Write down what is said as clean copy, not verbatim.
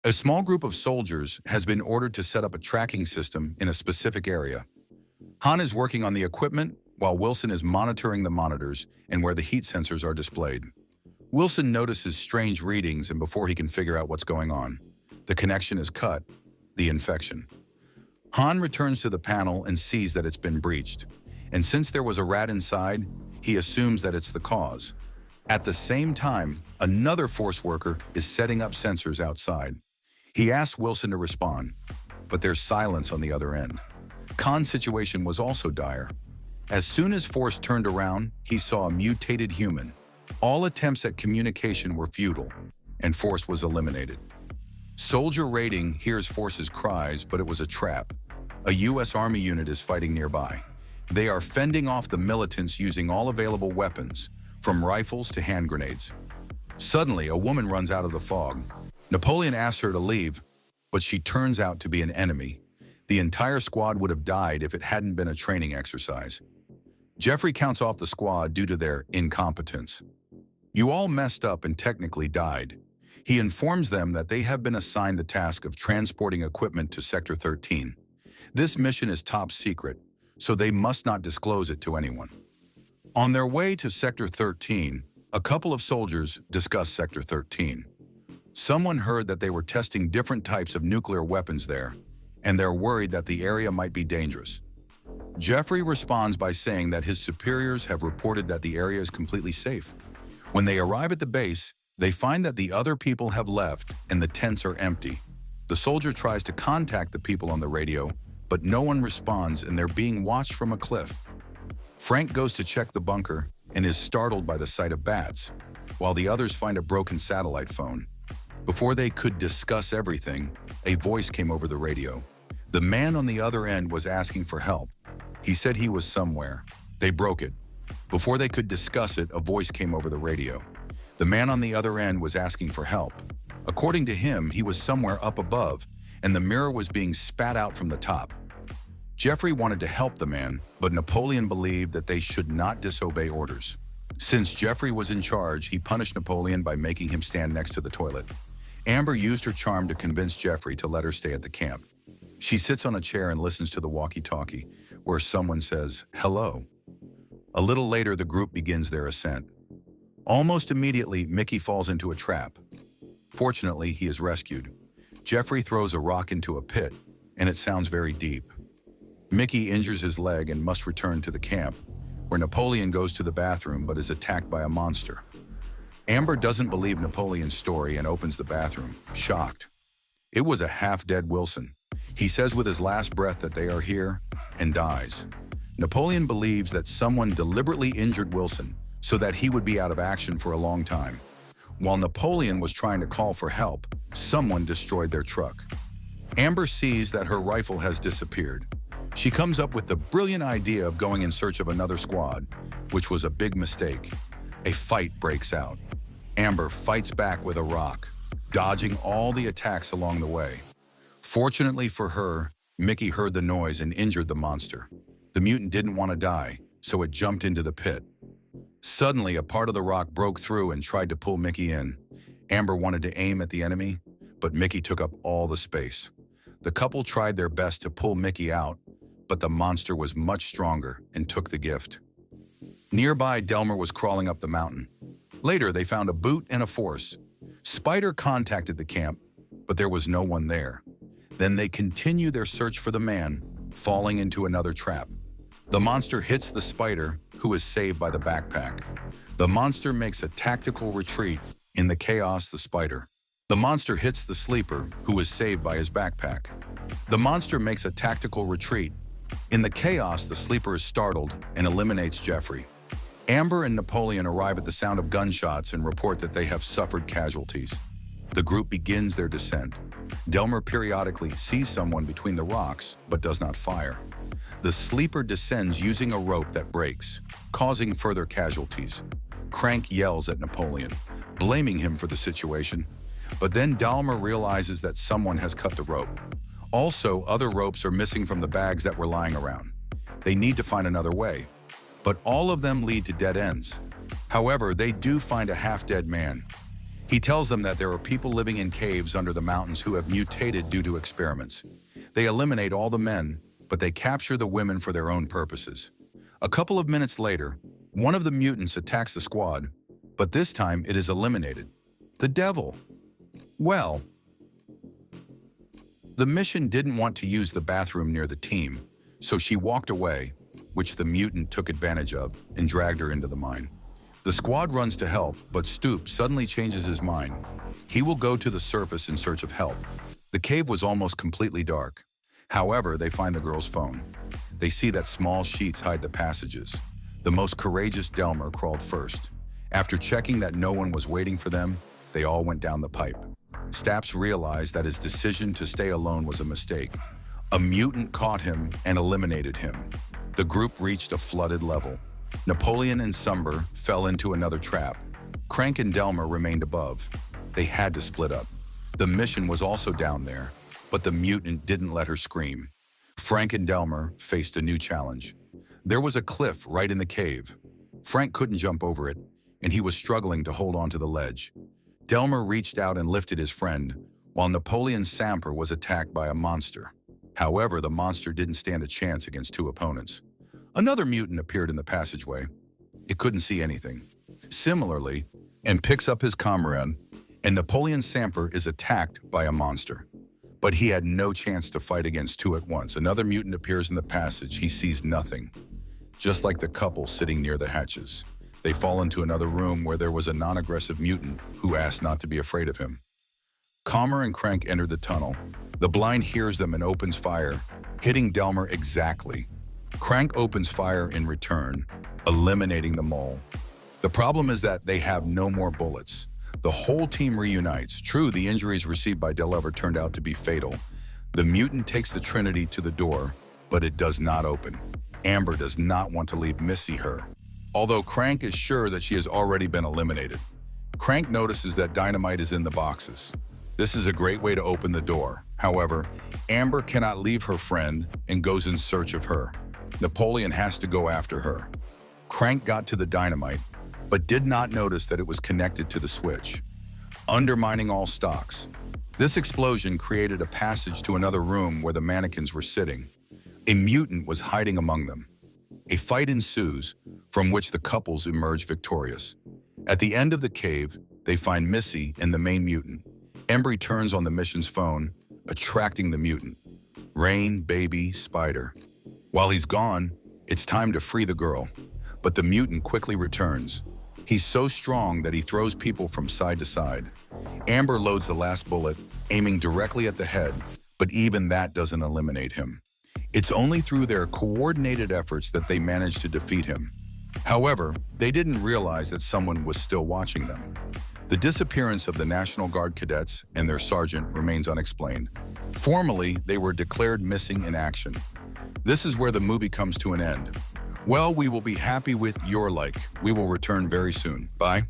A small group of soldiers has been ordered to set up a tracking system in a specific area. Han is working on the equipment while Wilson is monitoring the monitors and where the heat sensors are displayed. Wilson notices strange readings, and before he can figure out what's going on, the connection is cut, the infection. Han returns to the panel and sees that it's been breached, and since there was a rat inside, he assumes that it's the cause. At the same time, another force worker is setting up sensors outside. He asks Wilson to respond, but there's silence on the other end. Khan's situation was also dire. As soon as Force turned around, he saw a mutated human. All attempts at communication were futile, and Force was eliminated. Soldier Rating hears Force's cries, but it was a trap. A U.S. Army unit is fighting nearby. They are fending off the militants using all available weapons, from rifles to hand grenades. Suddenly, a woman runs out of the fog. Napoleon asks her to leave, but she turns out to be an enemy. The entire squad would have died if it hadn't been a training exercise. Jeffrey counts off the squad due to their incompetence. You all messed up and technically died. He informs them that they have been assigned the task of transporting equipment to Sector 13. This mission is top secret, so they must not disclose it to anyone. On their way to Sector 13, a couple of soldiers discuss Sector 13. Someone heard that they were testing different types of nuclear weapons there, and they're worried that the area might be dangerous. Jeffrey responds by saying that his superiors have reported that the area is completely safe. When they arrive at the base, they find that the other people have left and the tents are empty. The soldier tries to contact the people on the radio, but no one responds and they're being watched from a cliff. Frank goes to check the bunker and is startled by the sight of bats, while the others find a broken satellite phone. Before they could discuss everything, a voice came over the radio. The man on the other end was asking for help. He said he was somewhere. They broke it. Before they could discuss it, a voice came over the radio. The man on the other end was asking for help. According to him, he was somewhere up above, and the mirror was being spat out from the top. Jeffrey wanted to help the man, but Napoleon believed that they should not disobey orders. Since Jeffrey was in charge, he punished Napoleon by making him stand next to the toilet. Amber used her charm to convince Jeffrey to let her stay at the camp. She sits on a chair and listens to the walkie-talkie, where someone says, "Hello." A little later, the group begins their ascent. Almost immediately, Mickey falls into a trap. Fortunately, he is rescued. Jeffrey throws a rock into a pit, and it sounds very deep. Mickey injures his leg and must return to the camp, where Napoleon goes to the bathroom but is attacked by a monster. Amber doesn't believe Napoleon's story and opens the bathroom, shocked. It was a half-dead Wilson. He says with his last breath that they are here, and dies. Napoleon believes that someone deliberately injured Wilson so that he would be out of action for a long time. While Napoleon was trying to call for help, someone destroyed their truck. Amber sees that her rifle has disappeared. She comes up with the brilliant idea of going in search of another squad, which was a big mistake. A fight breaks out. Amber fights back with a rock, dodging all the attacks along the way. Fortunately for her, Mickey heard the noise and injured the monster. The mutant didn't want to die, so it jumped into the pit. Suddenly, a part of the rock broke through and tried to pull Mickey in. Amber wanted to aim at the enemy, but Mickey took up all the space. The couple tried their best to pull Mickey out, but the monster was much stronger and took the gift. Nearby, Delmer was crawling up the mountain. Later, they found a boot and a force. Spider contacted the camp, but there was no one there. Then they continue their search for the man, falling into another trap. The monster hits the spider, who is saved by the backpack. The monster makes a tactical retreat. In the chaos, the spider. The monster hits the sleeper, who is saved by his backpack. The monster makes a tactical retreat. In the chaos, the sleeper is startled and eliminates Jeffrey. Amber and Napoleon arrive at the sound of gunshots and report that they have suffered casualties. The group begins their descent. Delmer periodically sees someone between the rocks, but does not fire. The sleeper descends using a rope that breaks, causing further casualties. Crank yells at Napoleon, blaming him for the situation. But then Delmer realizes that someone has cut the rope. Also, other ropes are missing from the bags that were lying around. They need to find another way, but all of them lead to dead ends. However, they do find a half-dead man. He tells them that there are people living in caves under the mountains who have mutated due to experiments. They eliminate all the men, but they capture the women for their own purposes. A couple of minutes later, one of the mutants attacks the squad, but this time it is eliminated. The devil. Well, the mission didn't want to use the bathroom near the team, so she walked away, which the mutant took advantage of and dragged her into the mine. The squad runs to help, but Stoop suddenly changes his mind. He will go to the surface in search of help. The cave was almost completely dark. However, they find the girl's phone. They see that small sheets hide the passages. The most courageous Delmer crawled first. After checking that no one was waiting for them, they all went down the pipe. Staps realized that his decision to stay alone was a mistake. A mutant caught him and eliminated him. The group reached a flooded level. Napoleon and Sumber fell into another trap. Crank and Delmer remained above. They had to split up. The mission was also down there, but the mutant didn't let her scream. Frank and Delmer faced a new challenge. There was a cliff right in the cave. Frank couldn't jump over it, and he was struggling to hold onto the ledge. Delmer reached out and lifted his friend, while Napoleon Samper was attacked by a monster. However, the monster didn't stand a chance against two opponents. Another mutant appeared in the passageway. It couldn't see anything. Similarly, and picks up his comrade, and Napoleon Samper is attacked by a monster. But he had no chance to fight against two at once. Another mutant appears in the passage. He sees nothing, just like the couple sitting near the hatches. They fall into another room where there was a non-aggressive mutant who asked not to be afraid of him. Calmer and Crank enter the tunnel. The blind hears them and opens fire, hitting Delmer exactly. Crank opens fire in return, eliminating the mole. The problem is that they have no more bullets. The whole team reunites. True, the injuries received by Deliver turned out to be fatal. The mutant takes the Trinity to the door, but it does not open. Amber does not want to leave Missy her, although Crank is sure that she has already been eliminated. Crank notices that dynamite is in the boxes. This is a great way to open the door. However, Amber cannot leave her friend and goes in search of her. Napoleon has to go after her. Crank got to the dynamite, but did not notice that it was connected to the switch, undermining all stocks. This explosion created a passage to another room where the mannequins were sitting. A mutant was hiding among them. A fight ensues, from which the couples emerge victorious. At the end of the cave, they find Missy and the main mutant. Embry turns on the mission's phone, attracting the mutant. Rain, baby, spider. While he's gone, it's time to free the girl, but the mutant quickly returns. He's so strong that he throws people from side to side. Amber loads the last bullet, aiming directly at the head, but even that doesn't eliminate him. It's only through their coordinated efforts that they manage to defeat him. However, they didn't realize that someone was still watching them. The disappearance of the National Guard cadets and their sergeant remains unexplained. Formally, they were declared missing in action. This is where the movie comes to an end. Well, we will be happy with your like. We will return very soon. Bye.